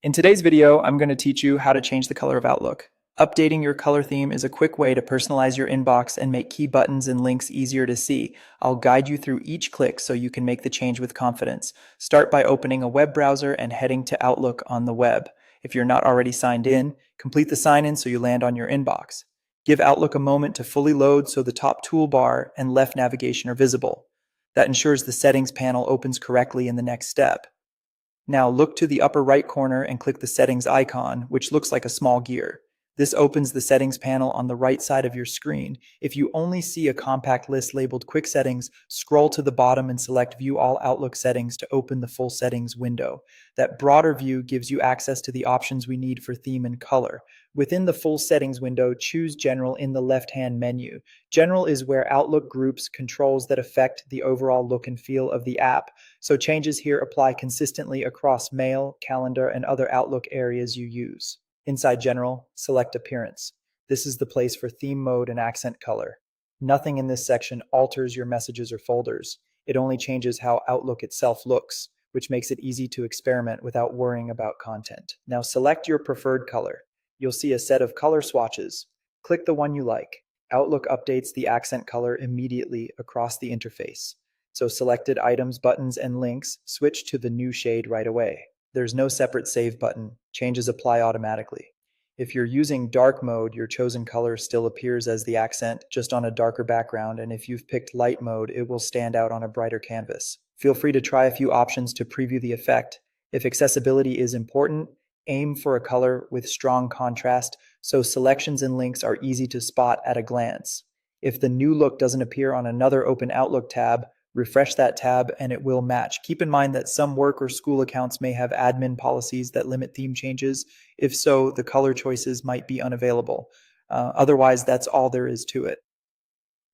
In today's video, I'm going to teach you how to change the color of Outlook. Updating your color theme is a quick way to personalize your inbox and make key buttons and links easier to see. I'll guide you through each click so you can make the change with confidence. Start by opening a web browser and heading to Outlook on the web. If you're not already signed in, complete the sign-in so you land on your inbox. Give Outlook a moment to fully load so the top toolbar and left navigation are visible. That ensures the settings panel opens correctly in the next step. Now look to the upper right corner and click the settings icon, which looks like a small gear. This opens the settings panel on the right side of your screen. If you only see a compact list labeled Quick Settings, scroll to the bottom and select View All Outlook Settings to open the full settings window. That broader view gives you access to the options we need for theme and color. Within the full settings window, choose General in the left-hand menu. General is where Outlook groups controls that affect the overall look and feel of the app, so changes here apply consistently across Mail, Calendar, and other Outlook areas you use. Inside General, select Appearance. This is the place for theme mode and accent color. Nothing in this section alters your messages or folders. It only changes how Outlook itself looks, which makes it easy to experiment without worrying about content. Now select your preferred color. You'll see a set of color swatches. Click the one you like. Outlook updates the accent color immediately across the interface. So selected items, buttons, and links switch to the new shade right away. There's no separate save button. Changes apply automatically. If you're using dark mode, your chosen color still appears as the accent, just on a darker background, and if you've picked light mode, it will stand out on a brighter canvas. Feel free to try a few options to preview the effect. If accessibility is important, aim for a color with strong contrast, so selections and links are easy to spot at a glance. If the new look doesn't appear on another open Outlook tab, refresh that tab and it will match. Keep in mind that some work or school accounts may have admin policies that limit theme changes. If so, the color choices might be unavailable. Otherwise, that's all there is to it.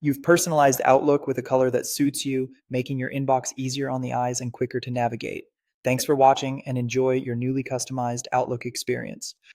You've personalized Outlook with a color that suits you, making your inbox easier on the eyes and quicker to navigate. Thanks for watching and enjoy your newly customized Outlook experience.